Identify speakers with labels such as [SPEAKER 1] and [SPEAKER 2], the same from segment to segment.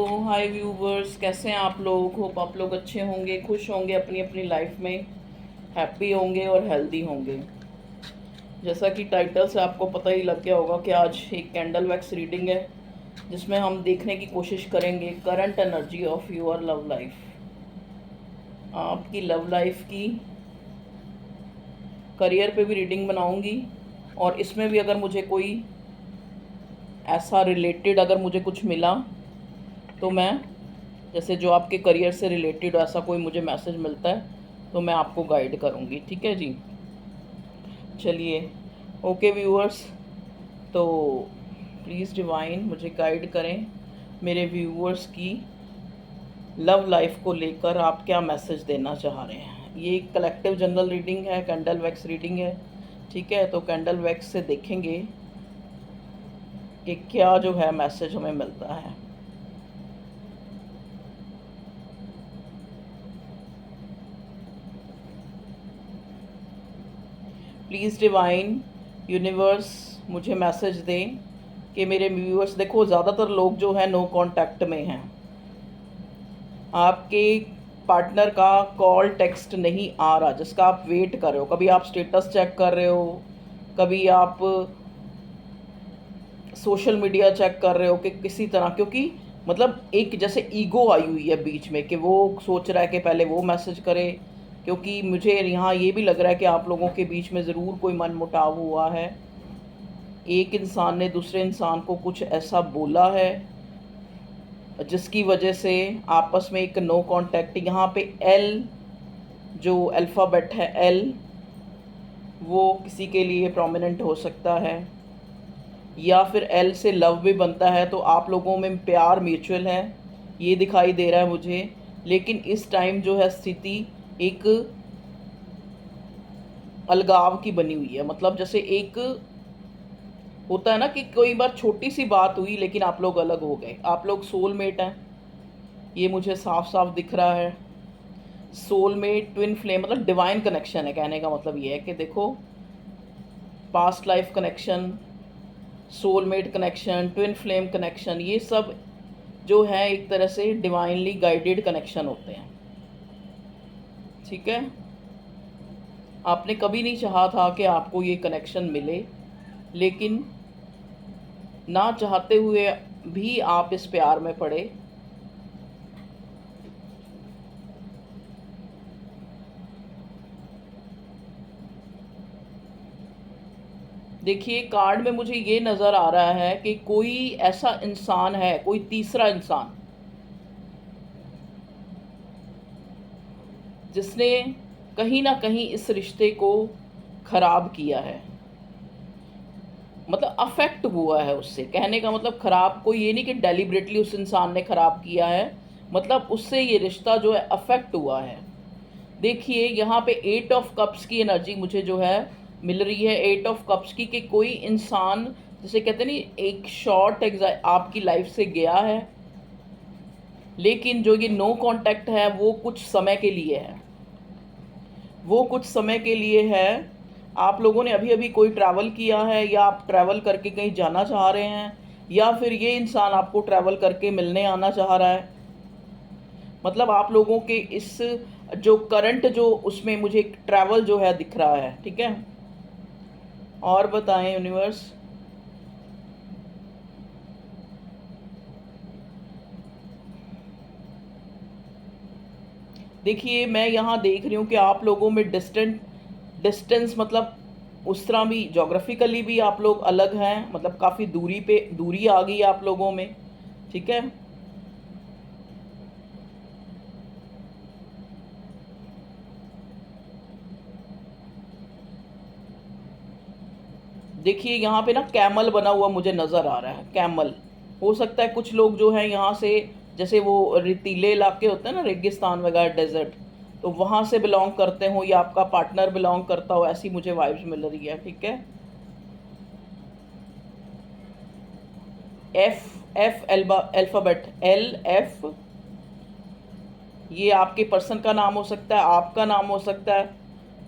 [SPEAKER 1] तो हाय व्यूवर्स, कैसे हैं आप लोग। होप आप लोग अच्छे होंगे, खुश होंगे, अपनी अपनी लाइफ में हैप्पी होंगे और हेल्दी होंगे। जैसा कि टाइटल से आपको पता ही लग गया होगा कि आज एक कैंडल वैक्स रीडिंग है, जिसमें हम देखने की कोशिश करेंगे current energy of your love life, आपकी लव लाइफ की। करियर पे भी रीडिंग बनाऊंगी, और इसमें भी अगर मुझे कोई ऐसा रिलेटेड अगर मुझे कुछ मिला तो मैं, जैसे जो आपके करियर से रिलेटेड ऐसा कोई मुझे मैसेज मिलता है तो मैं आपको गाइड करूँगी। ठीक है जी, चलिए। ओके व्यूअर्स, तो प्लीज़ डिवाइन मुझे गाइड करें, मेरे व्यूअर्स की लव लाइफ को लेकर आप क्या मैसेज देना चाह रहे हैं। ये एक कलेक्टिव जनरल रीडिंग है, कैंडल वैक्स रीडिंग है। ठीक है, तो कैंडल वैक्स से देखेंगे कि क्या जो है मैसेज हमें मिलता है। प्लीज़ डिवाइन यूनिवर्स मुझे मैसेज दें कि मेरे व्यूअर्स, देखो ज़्यादातर लोग जो है नो कांटेक्ट में हैं। आपके पार्टनर का कॉल टेक्स्ट नहीं आ रहा जिसका आप वेट कर रहे हो। कभी आप स्टेटस चेक कर रहे हो, कभी आप सोशल मीडिया चेक कर रहे हो कि किसी तरह, क्योंकि मतलब एक जैसे ईगो आई हुई है बीच में कि वो सोच रहा है कि पहले वो मैसेज करे। क्योंकि मुझे यहाँ ये भी लग रहा है कि आप लोगों के बीच में ज़रूर कोई मनमुटाव हुआ है। एक इंसान ने दूसरे इंसान को कुछ ऐसा बोला है जिसकी वजह से आपस में एक नो कांटेक्ट। यहाँ पे एल, जो अल्फ़ाबेट है एल, वो किसी के लिए प्रोमिनेंट हो सकता है, या फिर एल से लव भी बनता है। तो आप लोगों में प्यार म्यूचुअल है, ये दिखाई दे रहा है मुझे। लेकिन इस टाइम जो है स्थिति एक अलगाव की बनी हुई है। मतलब जैसे एक होता है ना कि कोई बार छोटी सी बात हुई लेकिन आप लोग अलग हो गए। आप लोग सोलमेट हैं, ये मुझे साफ साफ दिख रहा है। सोलमेट, ट्विन फ्लेम, मतलब डिवाइन कनेक्शन है। कहने का मतलब ये है कि देखो, past life connection, soulmate connection, twin flame connection, ये सब जो है एक तरह से डिवाइनली गाइडेड कनेक्शन होते हैं। ठीक है, आपने कभी नहीं चाहा था कि आपको ये कनेक्शन मिले, लेकिन ना चाहते हुए भी आप इस प्यार में पड़े। देखिए, कार्ड में मुझे ये नज़र आ रहा है कि कोई ऐसा इंसान है, कोई तीसरा इंसान, जिसने कहीं ना कहीं इस रिश्ते को ख़राब किया है। मतलब अफेक्ट हुआ है उससे। कहने का मतलब ख़राब कोई ये नहीं कि डेलिबरेटली उस इंसान ने ख़राब किया है, मतलब उससे ये रिश्ता जो है अफेक्ट हुआ है। देखिए, यहाँ पे 8 ऑफ कप्स की एनर्जी मुझे जो है मिल रही है। 8 ऑफ कप्स की, कि कोई इंसान, जैसे कहते नहीं, एक शॉर्ट आपकी लाइफ से गया है, लेकिन जो ये नो कांटेक्ट है वो कुछ समय के लिए है। वो कुछ समय के लिए है। आप लोगों ने अभी अभी कोई ट्रैवल किया है, या आप ट्रैवल करके कहीं जाना चाह रहे हैं, या फिर ये इंसान आपको ट्रैवल करके मिलने आना चाह रहा है। मतलब आप लोगों के इस जो करंट जो उसमें मुझे एक ट्रैवल जो है दिख रहा है। ठीक है, और बताएं यूनिवर्स। देखिए, मैं यहाँ देख रही हूँ कि आप लोगों में डिस्टेंस, मतलब उस तरह भी जोग्राफिकली भी आप लोग अलग हैं। मतलब काफ़ी दूरी पे दूरी आ गई आप लोगों में। ठीक है, देखिए यहाँ पे ना कैमल बना हुआ मुझे नज़र आ रहा है। कैमल हो सकता है कुछ लोग जो हैं यहाँ से, जैसे वो रेतीले इलाके होते हैं ना, रेगिस्तान वगैरह, डेजर्ट, तो वहाँ से बिलोंग करते हो, या आपका पार्टनर बिलोंग करता हो, ऐसी मुझे वाइब्स मिल रही है। ठीक है, F, F alphabet L, F, ये आपके पर्सन का नाम हो सकता है, आपका नाम हो सकता है।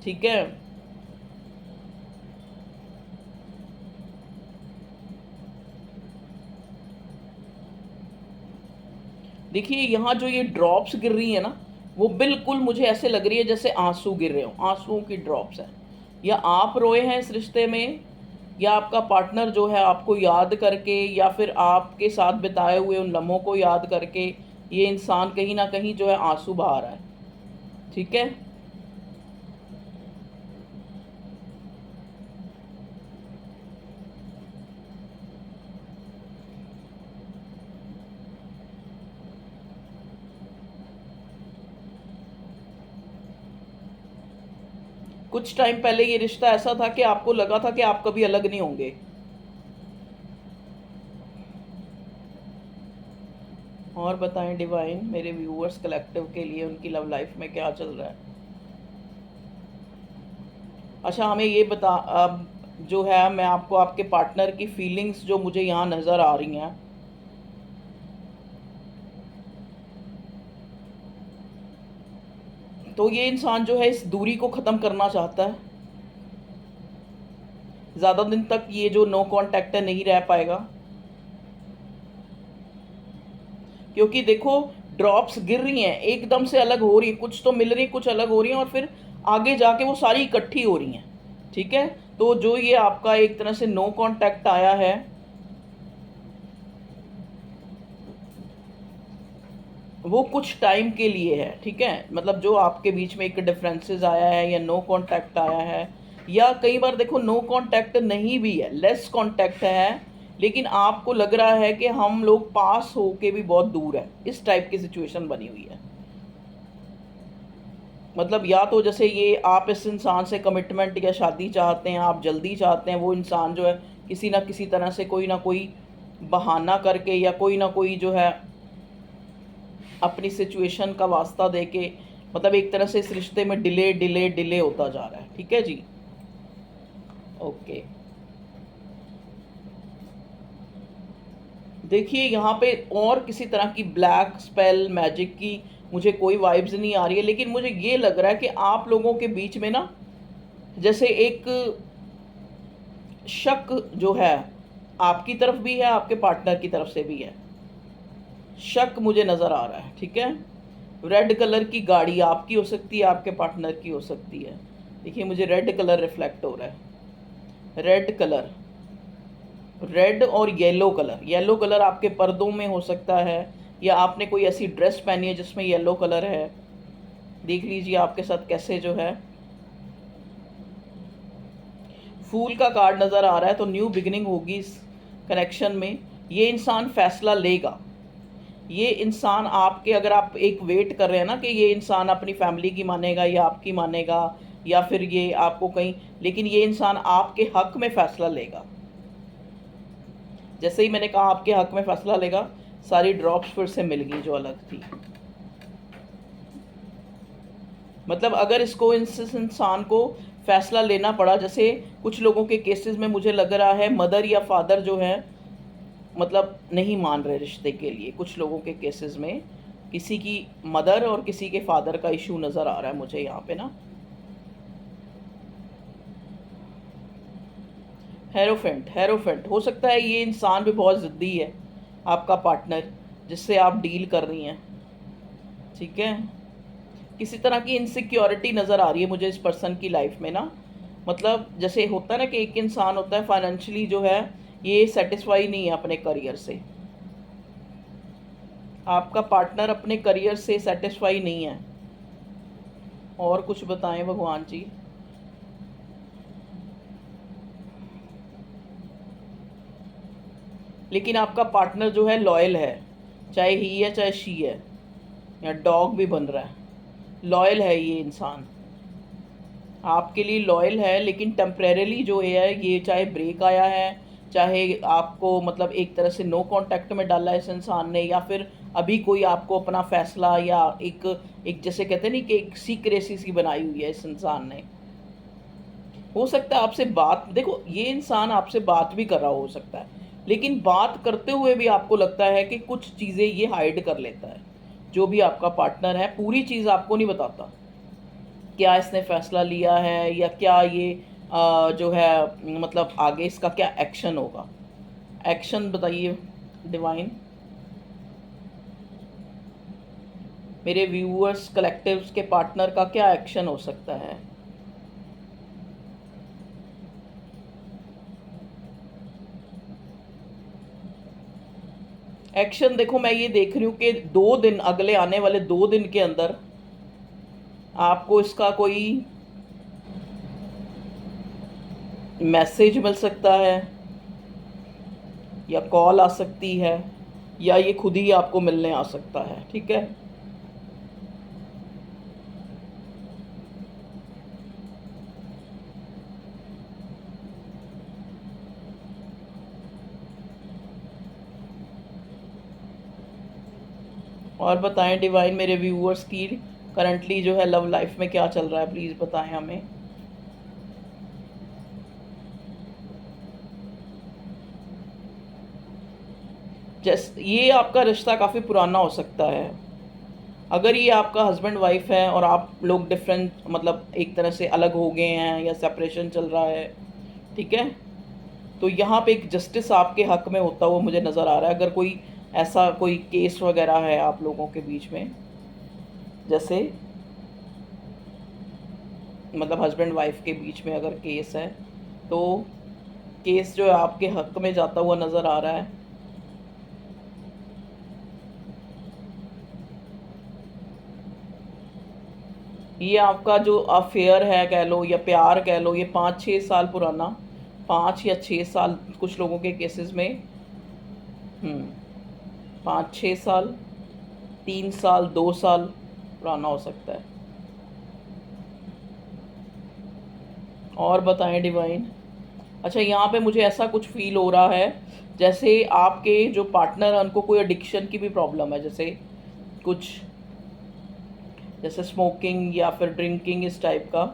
[SPEAKER 1] ठीक है, देखिए यहाँ जो ये ड्रॉप्स गिर रही है ना, वो बिल्कुल मुझे ऐसे लग रही है जैसे आंसू गिर रहे हो, आंसुओं की ड्रॉप्स हैं। या आप रोए हैं इस रिश्ते में, या आपका पार्टनर जो है आपको याद करके, या फिर आपके साथ बिताए हुए उन लम्हों को याद करके ये इंसान कहीं ना कहीं जो है आंसू बहा रहा है। ठीक है, कुछ टाइम पहले ये रिश्ता ऐसा था कि आपको लगा था कि आप कभी अलग नहीं होंगे। और बताएं डिवाइन, मेरे व्यूअर्स कलेक्टिव के लिए उनकी लव लाइफ में क्या चल रहा है। अच्छा हमें ये बता, अब जो है मैं आपको आपके पार्टनर की फीलिंग्स जो मुझे यहाँ नज़र आ रही हैं, तो ये इंसान जो है इस दूरी को ख़त्म करना चाहता है। ज़्यादा दिन तक ये जो नो कांटेक्ट है नहीं रह पाएगा, क्योंकि देखो ड्रॉप्स गिर रही हैं, एकदम से अलग हो रही है, कुछ तो मिल रही, कुछ अलग हो रही हैं, और फिर आगे जाके वो सारी इकट्ठी हो रही हैं। ठीक है, तो जो ये आपका एक तरह से नो कांटेक्ट आया है, वो कुछ टाइम के लिए है। ठीक है, मतलब जो आपके बीच में एक डिफरेंसेस आया है या नो कांटेक्ट आया है, या कई बार देखो नो कांटेक्ट नहीं भी है, लेस कांटेक्ट है, लेकिन आपको लग रहा है कि हम लोग पास हो के भी बहुत दूर है, इस टाइप की सिचुएशन बनी हुई है। मतलब या तो जैसे ये आप इस इंसान से कमिटमेंट या शादी चाहते हैं, आप जल्दी चाहते हैं, वो इंसान जो है किसी ना किसी तरह से कोई ना कोई बहाना करके या कोई ना कोई जो है अपनी सिचुएशन का वास्ता दे के, मतलब एक तरह से इस रिश्ते में डिले डिले डिले होता जा रहा है। ठीक है जी, ओके। देखिए यहाँ पे और किसी तरह की ब्लैक स्पेल मैजिक की मुझे कोई वाइब्स नहीं आ रही है, लेकिन मुझे ये लग रहा है कि आप लोगों के बीच में ना जैसे एक शक जो है आपकी तरफ भी है, आपके पार्टनर की तरफ से भी है, शक मुझे नज़र आ रहा है। ठीक है, रेड कलर की गाड़ी आपकी हो सकती है, आपके पार्टनर की हो सकती है। देखिए मुझे रेड कलर रिफ्लेक्ट हो रहा है, रेड कलर, रेड और येलो कलर। येलो कलर आपके पर्दों में हो सकता है, या आपने कोई ऐसी ड्रेस पहनी है जिसमें येलो कलर है। देख लीजिए आपके साथ कैसे जो है फूल का कार्ड नज़र आ रहा है, तो न्यू बिगिनिंग होगी इस कनेक्शन में। ये इंसान फैसला लेगा, ये इंसान आपके, अगर आप एक वेट कर रहे हैं ना कि ये इंसान अपनी फैमिली की मानेगा या आपकी मानेगा, या फिर ये आपको कहीं, लेकिन ये इंसान आपके हक में फ़ैसला लेगा। जैसे ही मैंने कहा आपके हक में फ़ैसला लेगा, सारी ड्रॉप्स फिर से मिल गई जो अलग थी। मतलब अगर इसको इस इंसान को फ़ैसला लेना पड़ा, जैसे कुछ लोगों के केसेस में मुझे लग रहा है मदर या फादर जो है मतलब नहीं मान रहे रिश्ते के लिए, कुछ लोगों के केसेस में किसी की मदर और किसी के फादर का इशू नज़र आ रहा है मुझे यहाँ पे ना। हेरोफेंट, हेरोफेंट हो सकता है ये इंसान भी बहुत ज़िद्दी है, आपका पार्टनर जिससे आप डील कर रही हैं। ठीक है, किसी तरह की इनसिक्योरिटी नज़र आ रही है मुझे इस पर्सन की लाइफ में ना। मतलब जैसे होता है ना कि एक इंसान होता है फाइनेंशियली जो है ये सेटिस्फाई नहीं है अपने करियर से, आपका पार्टनर अपने करियर से सेटिस्फाई नहीं है। और कुछ बताएं भगवान जी। लेकिन आपका पार्टनर जो है लॉयल है, चाहे ही है चाहे शी है, या डॉग भी बन रहा है, लॉयल है ये इंसान, आपके लिए लॉयल है। लेकिन टेम्परेली जो है ये, चाहे ब्रेक आया है, चाहे आपको मतलब एक तरह से नो कांटेक्ट में डाला है इस इंसान ने, या फिर अभी कोई आपको अपना फैसला या एक एक जैसे कहते हैं नहीं कि एक सीक्रेसी सी बनाई हुई है इस इंसान ने। हो सकता है आपसे बात, देखो ये इंसान आपसे बात भी कर रहा हो सकता है, लेकिन बात करते हुए भी आपको लगता है कि कुछ चीज़ें ये हाइड कर लेता है। जो भी आपका पार्टनर है पूरी चीज़ आपको नहीं बताता, क्या इसने फैसला लिया है या क्या ये जो है मतलब आगे इसका क्या एक्शन होगा। एक्शन बताइए डिवाइन। मेरे व्यूअर्स कलेक्टिव्स के पार्टनर का क्या एक्शन हो सकता है? एक्शन देखो, मैं ये देख रही हूँ कि 2 दिन, अगले आने वाले 2 दिन के अंदर आपको इसका कोई मैसेज मिल सकता है, या कॉल आ सकती है, या ये खुद ही आपको मिलने आ सकता है। ठीक है, और बताएं डिवाइन, मेरे व्यूअर्स की करंटली जो है लव लाइफ में क्या चल रहा है, प्लीज़ बताएं हमें। ये आपका रिश्ता काफ़ी पुराना हो सकता है। अगर ये आपका हस्बैंड वाइफ है और आप लोग डिफरेंट, मतलब एक तरह से अलग हो गए हैं या सेपरेशन चल रहा है, ठीक है, तो यहाँ पे एक जस्टिस आपके हक में होता हुआ मुझे नज़र आ रहा है। अगर कोई ऐसा कोई केस वगैरह है आप लोगों के बीच में, जैसे मतलब हस्बैंड वाइफ के बीच में अगर केस है, तो केस जो है आपके हक में जाता हुआ नज़र आ रहा है। ये आपका जो अफेयर है कह लो, या प्यार कह लो, ये 5-6 साल पुराना, 5 या 6 साल कुछ लोगों के केसेस में, 5-6 साल, 3 साल, 2 साल पुराना हो सकता है। और बताएं डिवाइन। अच्छा, यहाँ पे मुझे ऐसा कुछ फील हो रहा है जैसे आपके जो पार्टनर हैं उनको कोई एडिक्शन की भी प्रॉब्लम है, जैसे कुछ, जैसे स्मोकिंग या फिर ड्रिंकिंग, इस टाइप का।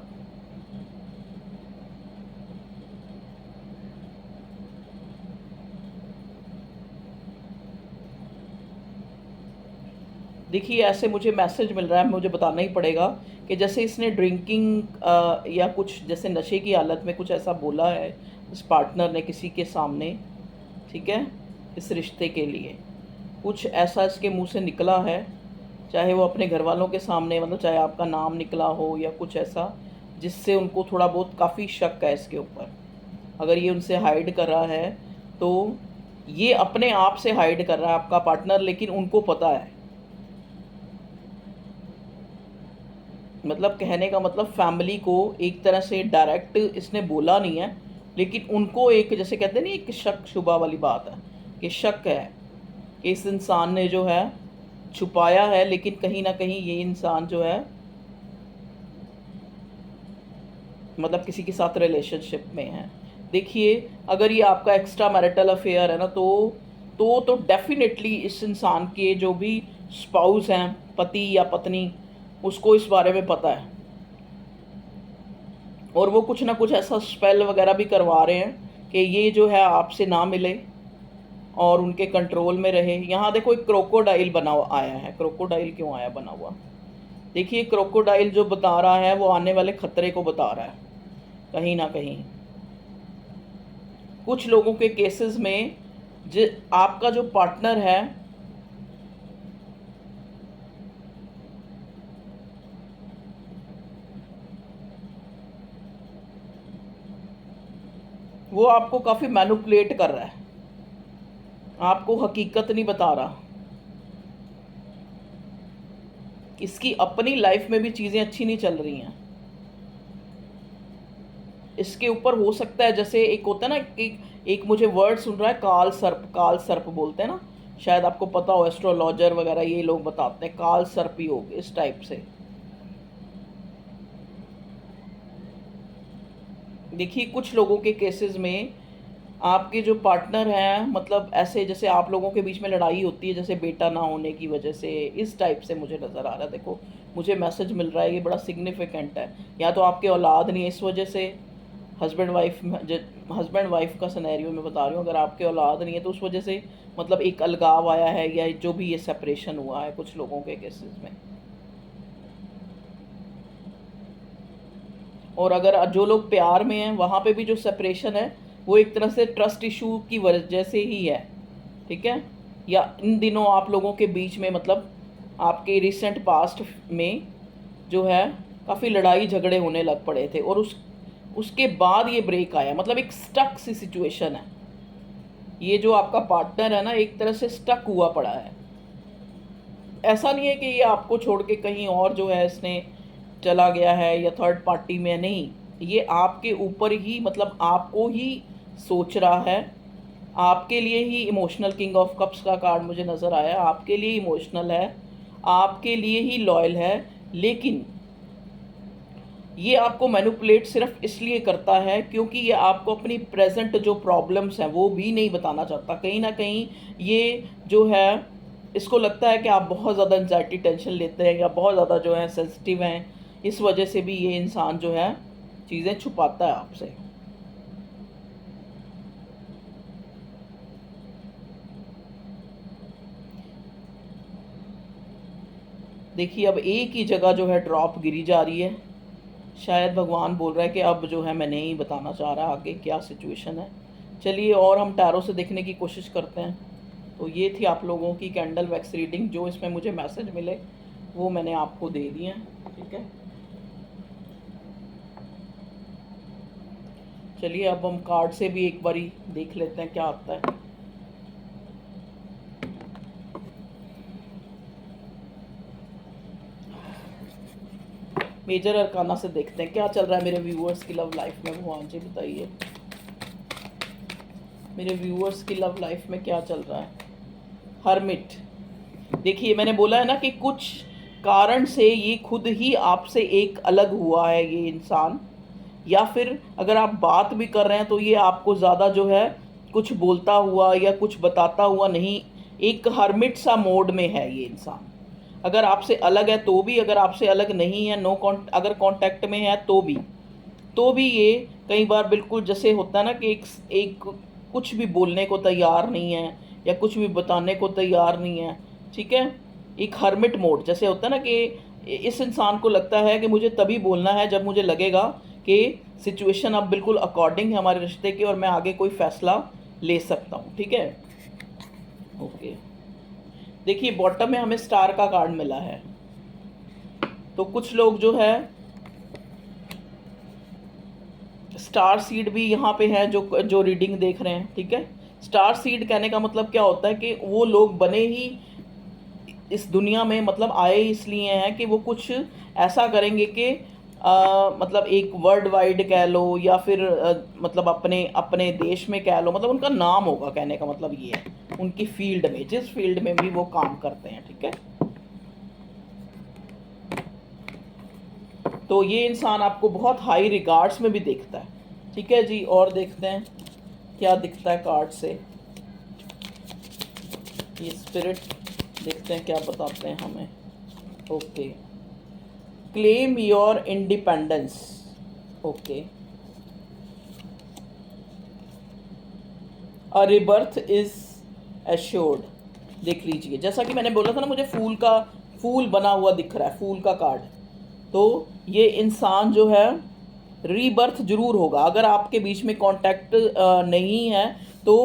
[SPEAKER 1] देखिए, ऐसे मुझे मैसेज मिल रहा है, मुझे बताना ही पड़ेगा कि जैसे इसने ड्रिंकिंग या कुछ जैसे नशे की हालत में कुछ ऐसा बोला है इस पार्टनर ने किसी के सामने, ठीक है, इस रिश्ते के लिए कुछ ऐसा इसके मुंह से निकला है, चाहे वो अपने घर वालों के सामने, मतलब चाहे आपका नाम निकला हो या कुछ ऐसा, जिससे उनको थोड़ा बहुत काफ़ी शक है इसके ऊपर। अगर ये उनसे हाइड कर रहा है तो ये अपने आप से हाइड कर रहा है आपका पार्टनर, लेकिन उनको पता है। मतलब कहने का मतलब फैमिली को एक तरह से डायरेक्ट इसने बोला नहीं है, लेकिन उनको एक, जैसे कहते हैं ना, एक शक शुबा वाली बात है कि शक है कि इस इंसान ने जो है छुपाया है, लेकिन कहीं ना कहीं ये इंसान जो है मतलब किसी के साथ रिलेशनशिप में है। देखिए, अगर ये आपका एक्स्ट्रा मैरिटल अफेयर है ना, तो डेफिनेटली इस इंसान के जो भी स्पाउस हैं, पति या पत्नी, उसको इस बारे में पता है, और वो कुछ ना कुछ ऐसा स्पेल वगैरह भी करवा रहे हैं कि ये जो है आपसे ना मिले और उनके कंट्रोल में रहे। यहाँ देखो, एक क्रोकोडाइल बना हुआ आया है। क्रोकोडाइल क्यों आया बना हुआ? देखिए, क्रोकोडाइल जो बता रहा है वो आने वाले खतरे को बता रहा है कहीं ना कहीं। कुछ लोगों के केसेस में आपका जो पार्टनर है वो आपको काफ़ी मैनिपुलेट कर रहा है, आपको हकीकत नहीं बता रहा। इसकी अपनी लाइफ में भी चीज़ें अच्छी नहीं चल रही हैं। इसके ऊपर हो सकता है, जैसे एक होता है ना कि एक मुझे वर्ड सुन रहा है, काल सर्प। काल सर्प बोलते हैं ना, शायद आपको पता हो, एस्ट्रोलॉजर वगैरह ये लोग बताते हैं काल सर्प योग, इस टाइप से। देखिए, कुछ लोगों के केसेस में आपके जो पार्टनर हैं, मतलब ऐसे जैसे आप लोगों के बीच में लड़ाई होती है, जैसे बेटा ना होने की वजह से, इस टाइप से मुझे नज़र आ रहा है। देखो, मुझे मैसेज मिल रहा है, ये बड़ा सिग्निफिकेंट है। या तो आपके औलाद नहीं है, इस वजह से हस्बैंड वाइफ का सिनेरियो मैं बता रही हूँ। अगर आपके औलाद नहीं है तो उस वजह से मतलब एक अलगाव आया है, या जो भी ये सेपरेशन हुआ है कुछ लोगों के केसेस में। और अगर जो लोग प्यार में हैं, वहाँ पे भी जो सेपरेशन है वो एक तरह से ट्रस्ट इशू की वजह से ही है, ठीक है। या इन दिनों आप लोगों के बीच में मतलब आपके रिसेंट पास्ट में जो है काफ़ी लड़ाई झगड़े होने लग पड़े थे, और उसके बाद ये ब्रेक आया, मतलब एक स्टक सी सिचुएशन है। ये जो आपका पार्टनर है ना, एक तरह से स्टक हुआ पड़ा है। ऐसा नहीं है कि ये आपको छोड़ के कहीं और जो है इसने चला गया है या थर्ड पार्टी में, नहीं, ये आपके ऊपर ही, मतलब आपको ही सोच रहा है, आपके लिए ही इमोशनल। किंग ऑफ कप्स का कार्ड मुझे नज़र आया, आपके लिए इमोशनल है, आपके लिए ही लॉयल है, लेकिन ये आपको मैनिपुलेट सिर्फ इसलिए करता है क्योंकि ये आपको अपनी प्रेजेंट जो प्रॉब्लम्स हैं वो भी नहीं बताना चाहता। कहीं ना कहीं ये जो है, इसको लगता है कि आप बहुत ज़्यादा एंजाइटी टेंशन लेते हैं या बहुत ज़्यादा जो है सेंसिटिव हैं, इस वजह से भी ये इंसान जो है चीज़ें छुपाता है आपसे। देखिए अब एक ही जगह जो है ड्रॉप गिरी जा रही है। शायद भगवान बोल रहा है कि अब जो है मैं नहीं बताना चाह रहा आगे क्या सिचुएशन है। चलिए और हम टैरो से देखने की कोशिश करते हैं। तो ये थी आप लोगों की कैंडल वैक्स रीडिंग, जो इसमें मुझे मैसेज मिले वो मैंने आपको दे दिए हैं, ठीक है। चलिए अब हम कार्ड से भी एक बारी देख लेते हैं क्या आता है। मेजर अरकाना से देखते हैं क्या चल रहा है मेरे व्यूअर्स की लव लाइफ में। भगवान जी बताइए मेरे व्यूअर्स की लव लाइफ में क्या चल रहा है। हर्मिट, देखिए मैंने बोला है ना कि कुछ कारण से ये खुद ही आपसे एक अलग हुआ है ये इंसान, या फिर अगर आप बात भी कर रहे हैं तो ये आपको ज़्यादा जो है कुछ बोलता हुआ या कुछ बताता हुआ नहीं, एक हर्मिट सा मोड में है ये इंसान। अगर आपसे अलग है तो भी, अगर आपसे अलग नहीं है, अगर कांटेक्ट में है तो भी ये कई बार बिल्कुल जैसे होता है ना कि एक कुछ भी बोलने को तैयार नहीं है या कुछ भी बताने को तैयार नहीं है, ठीक है। एक हर्मिट मोड जैसे होता है ना कि इस इंसान को लगता है कि मुझे तभी बोलना है जब मुझे लगेगा कि सिचुएशन अब बिल्कुल अकॉर्डिंग है हमारे रिश्ते के और मैं आगे कोई फैसला ले सकता हूँ, ठीक है। ओके, देखिए बॉटम में हमें स्टार का कार्ड मिला है। तो कुछ लोग जो है स्टार सीड भी यहाँ पे है जो रीडिंग देख रहे हैं, ठीक है। स्टार सीड कहने का मतलब क्या होता है कि वो लोग बने ही इस दुनिया में, मतलब आए इसलिए हैं कि वो कुछ ऐसा करेंगे कि मतलब एक वर्ल्ड वाइड कह लो या फिर मतलब अपने अपने देश में कह लो, मतलब उनका नाम होगा। कहने का मतलब ये है उनकी फील्ड में, जिस फील्ड में भी वो काम करते हैं, ठीक है। तो ये इंसान आपको बहुत हाई रिगार्ड्स में भी देखता है, ठीक है जी। और देखते हैं क्या दिखता है कार्ड से। ये स्पिरिट देखते हैं क्या बताते हैं हमें। Okay, claim your independence. Okay, a rebirth is assured. देख लीजिए जैसा कि मैंने बोला था ना, मुझे फूल बना हुआ दिख रहा है, फूल का कार्ड। तो ये इंसान जो है रीबर्थ जरूर होगा। अगर आपके बीच में कांटेक्ट नहीं है तो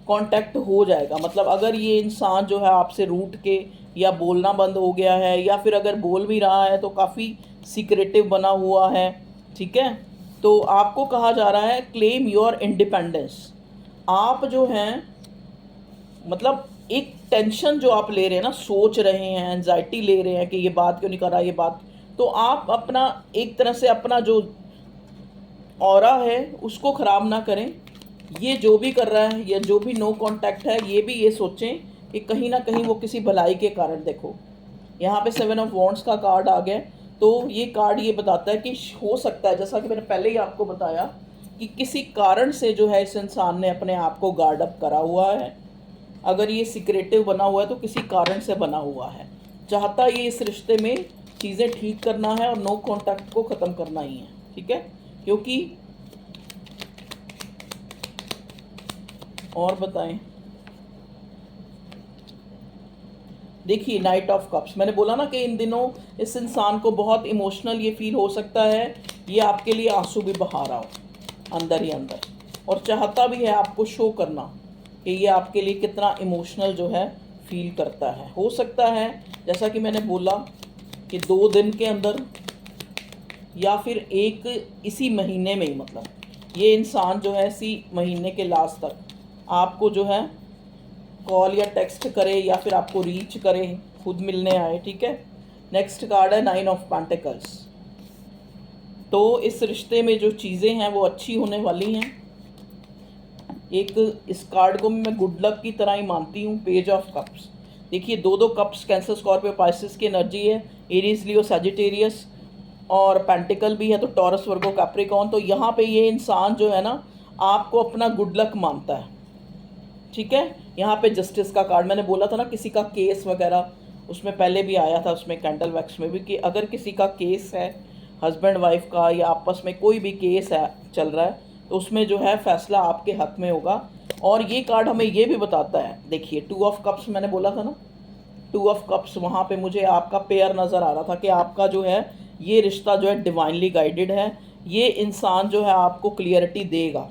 [SPEAKER 1] कांटेक्ट हो जाएगा। मतलब अगर ये इंसान जो है आपसे रूठ के या बोलना बंद हो गया है, या फिर अगर बोल भी रहा है तो काफ़ी सीक्रेटिव बना हुआ है, ठीक है। तो आपको कहा जा रहा है क्लेम योर इंडिपेंडेंस। आप जो हैं मतलब एक टेंशन जो आप ले रहे हैं ना, सोच रहे हैं, एंजाइटी ले रहे हैं कि ये बात क्यों नहीं कर रहा, ये बात, तो आप अपना एक तरह से अपना जो ऑरा है उसको ख़राब ना करें। ये जो भी कर रहा है या जो भी नो कांटेक्ट है, ये भी ये सोचें कि कहीं ना कहीं वो किसी भलाई के कारण, देखो यहाँ पे 7 ऑफ वॉन्ड्स का कार्ड आ गया। तो ये कार्ड ये बताता है कि हो सकता है, जैसा कि मैंने पहले ही आपको बताया, कि किसी कारण से जो है इस इंसान ने अपने आप को गार्ड अप करा हुआ है। अगर ये सिक्रेटिव बना हुआ है तो किसी कारण से बना हुआ है। चाहता ये इस रिश्ते में चीज़ें ठीक करना है और नो कांटेक्ट को ख़त्म करना ही है, ठीक है। क्योंकि और बताएं, देखिए नाइट ऑफ कप्स, मैंने बोला ना कि इन दिनों इस इंसान को बहुत इमोशनल ये फील हो सकता है। ये आपके लिए आंसू भी बहा रहा हो अंदर ही अंदर, और चाहता भी है आपको शो करना कि ये आपके लिए कितना इमोशनल जो है फील करता है। हो सकता है जैसा कि मैंने बोला कि 2 दिन के अंदर या फिर एक इसी महीने में ही, मतलब ये इंसान जो है इसी महीने के लास्ट तक आपको जो है कॉल या टेक्स्ट करे या फिर आपको रीच करे, खुद मिलने आए, ठीक है। नेक्स्ट कार्ड है 9 ऑफ पेंटिकल्स। तो इस रिश्ते में जो चीज़ें हैं वो अच्छी होने वाली हैं। एक इस कार्ड को मैं गुड लक की तरह ही मानती हूँ। पेज ऑफ कप्स, देखिए 2 कप्स, कैंसर, स्कॉर्पियो, पाइसेस की एनर्जी है, एरीज, लियो, सैजिटेरियस, और पेंटिकल भी है तो टॉरस, वर्गो, कैप्रिकॉर्न। तो यहाँ पे ये इंसान जो है ना आपको अपना गुड लक मानता है, ठीक है। यहाँ पे जस्टिस का कार्ड, मैंने बोला था ना किसी का केस वगैरह, उसमें पहले भी आया था, उसमें कैंडल वैक्स में भी, कि अगर किसी का केस है हस्बैंड वाइफ का या आपस में कोई भी केस है चल रहा है, तो उसमें जो है फैसला आपके हक में होगा। और ये कार्ड हमें ये भी बताता है, देखिए 2 ऑफ कप्स मैंने बोला था ना, 2 ऑफ कप्स, वहाँ पे मुझे आपका पेयर नज़र आ रहा था कि आपका जो है ये रिश्ता जो है डिवाइनली गाइडेड है। ये इंसान जो है आपको क्लियरिटी देगा,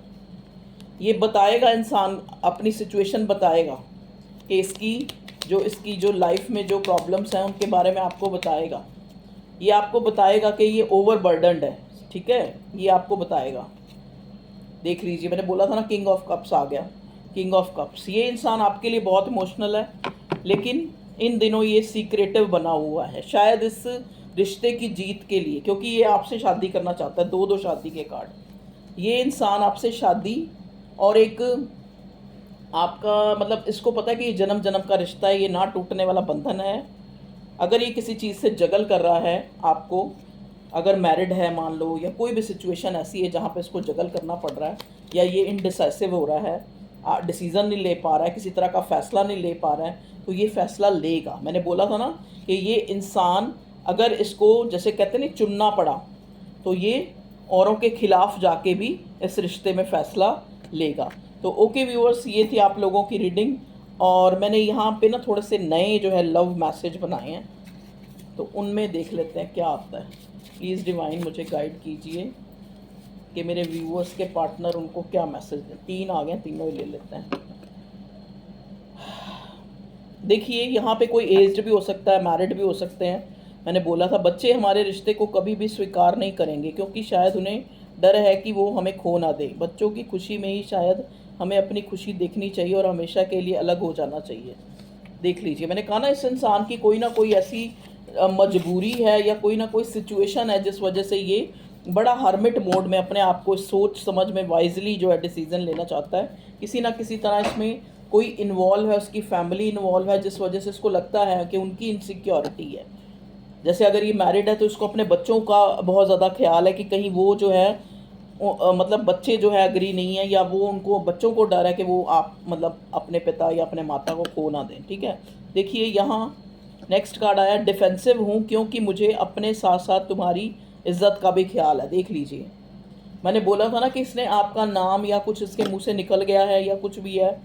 [SPEAKER 1] ये बताएगा, इंसान अपनी सिचुएशन बताएगा कि इसकी जो लाइफ में जो प्रॉब्लम्स हैं उनके बारे में आपको बताएगा। ये आपको बताएगा कि ये ओवरबर्डनड है, ठीक है, ये आपको बताएगा। देख लीजिए, मैंने बोला था ना किंग ऑफ कप्स आ गया, किंग ऑफ कप्स। ये इंसान आपके लिए बहुत इमोशनल है, लेकिन इन दिनों ये सीक्रेटिव बना हुआ है, शायद इस रिश्ते की जीत के लिए, क्योंकि ये आपसे शादी करना चाहता है। 2 शादी के कार्ड, ये इंसान आपसे शादी और एक आपका मतलब इसको पता है कि ये जन्म जन्म का रिश्ता है, ये ना टूटने वाला बंधन है। अगर ये किसी चीज़ से जगल कर रहा है आपको, अगर मैरिड है मान लो, या कोई भी सिचुएशन ऐसी है जहाँ पे इसको जगल करना पड़ रहा है, या ये इनडिसाइसिव हो रहा है, डिसीज़न नहीं ले पा रहा है, किसी तरह का फैसला नहीं ले पा रहा है, तो ये फैसला लेगा। मैंने बोला था ना कि ये इंसान अगर इसको जैसे कहते नहीं चुनना पड़ा, तो ये औरों के खिलाफ जाके भी इस रिश्ते में फ़ैसला लेगा। तो ओके व्यूअर्स, ये थी आप लोगों की रीडिंग, और मैंने यहाँ पे ना थोड़े से नए जो है लव मैसेज बनाए हैं, तो उनमें देख लेते हैं क्या आता है। प्लीज़ डिवाइन मुझे गाइड कीजिए कि मेरे व्यूअर्स के पार्टनर उनको क्या मैसेज दें। 3 आ गए, तीनों ही ले लेते हैं। देखिए यहाँ पे कोई एज्ड भी हो सकता है, मैरिड भी हो सकते हैं। मैंने बोला था बच्चे हमारे रिश्ते को कभी भी स्वीकार नहीं करेंगे, क्योंकि शायद उन्हें डर है कि वो हमें खो ना दे। बच्चों की खुशी में ही शायद हमें अपनी खुशी देखनी चाहिए और हमेशा के लिए अलग हो जाना चाहिए। देख लीजिए, मैंने कहा ना इस इंसान की कोई ना कोई ऐसी मजबूरी है या कोई ना कोई सिचुएशन है जिस वजह से ये बड़ा हर्मिट मोड में अपने आप को सोच समझ में वाइजली जो है डिसीजन लेना चाहता है। किसी ना किसी तरह इसमें कोई इन्वॉल्व है, उसकी फैमिली इन्वॉल्व है, जिस वजह से इसको लगता है कि उनकी इनसिक्योरिटी है। जैसे अगर ये मैरिड है तो इसको अपने बच्चों का बहुत ज़्यादा ख्याल है कि कहीं वो जो है मतलब बच्चे जो है अग्री नहीं है, या वो उनको बच्चों को डर है कि वो आप मतलब अपने पिता या अपने माता को खो ना दें, ठीक है। देखिए यहाँ नेक्स्ट कार्ड आया, डिफेंसिव हूँ क्योंकि मुझे अपने साथ साथ तुम्हारी इज्जत का भी ख्याल है। देख लीजिए, मैंने बोला था ना कि इसने आपका नाम या कुछ इसके मुंह से निकल गया है या कुछ भी है,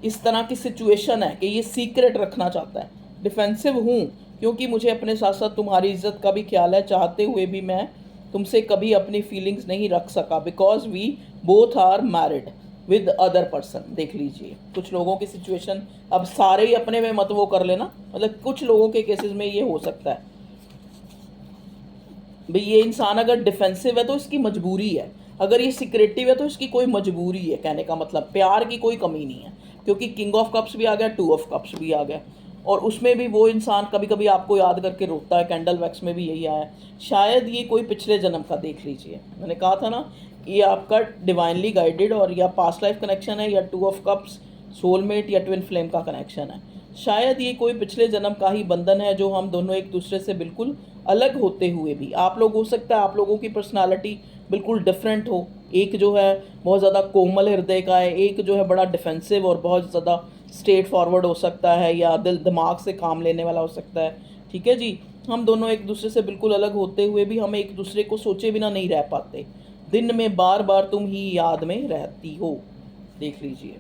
[SPEAKER 1] इस तरह की सिचुएशन है कि ये सीक्रेट रखना चाहता है। डिफेंसिव हूँ क्योंकि मुझे अपने साथ साथ तुम्हारी इज्जत का भी ख्याल है, चाहते हुए भी मैं तुमसे कभी अपनी फीलिंग्स नहीं रख सका, because we both are married with other person. देख लीजिए, कुछ लोगों की सिचुएशन, अब सारे ही अपने में मत वो कर लेना, मतलब कुछ लोगों के केसेस में ये हो सकता है भाई ये इंसान अगर डिफेंसिव है तो इसकी मजबूरी है, अगर ये सिक्रेटिव है तो इसकी कोई मजबूरी है। कहने का मतलब प्यार की कोई कमी नहीं है, क्योंकि किंग ऑफ कप्स भी आ गया, 2 ऑफ कप्स भी आ गया, और उसमें भी वो इंसान कभी कभी आपको याद करके रोता है। कैंडल वैक्स में भी यही आया, शायद ये कोई पिछले जन्म का, देख लीजिए मैंने कहा था ना ये आपका डिवाइनली गाइडेड और या पास्ट लाइफ कनेक्शन है, या 2 ऑफ कप्स सोलमेट या ट्विन फ्लेम का कनेक्शन है। शायद ये कोई पिछले जन्म का ही बंधन है, जो हम दोनों एक दूसरे से बिल्कुल अलग होते हुए भी, आप लोग हो सकता है आप लोगों की पर्सनालिटी बिल्कुल डिफरेंट हो, एक जो है बहुत ज़्यादा कोमल हृदय का है, एक जो है बड़ा डिफेंसिव और बहुत ज़्यादा स्ट्रेट फॉरवर्ड हो सकता है, या दिल दिमाग से काम लेने वाला हो सकता है, ठीक है जी। हम दोनों एक दूसरे से बिल्कुल अलग होते हुए भी हम एक दूसरे को सोचे बिना नहीं रह पाते, दिन में बार बार तुम ही याद में रहती हो। देख लीजिए,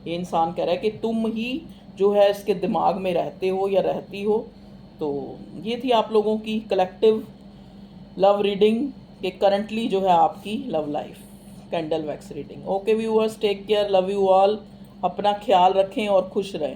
[SPEAKER 1] ये इंसान कह रहा है कि तुम ही जो है इसके दिमाग में रहते हो या रहती हो। तो ये थी आप लोगों की कलेक्टिव लव रीडिंग कि करंटली जो है आपकी love life, candle wax reading. Okay viewers, take care, love you all, अपना ख्याल रखें और खुश रहें।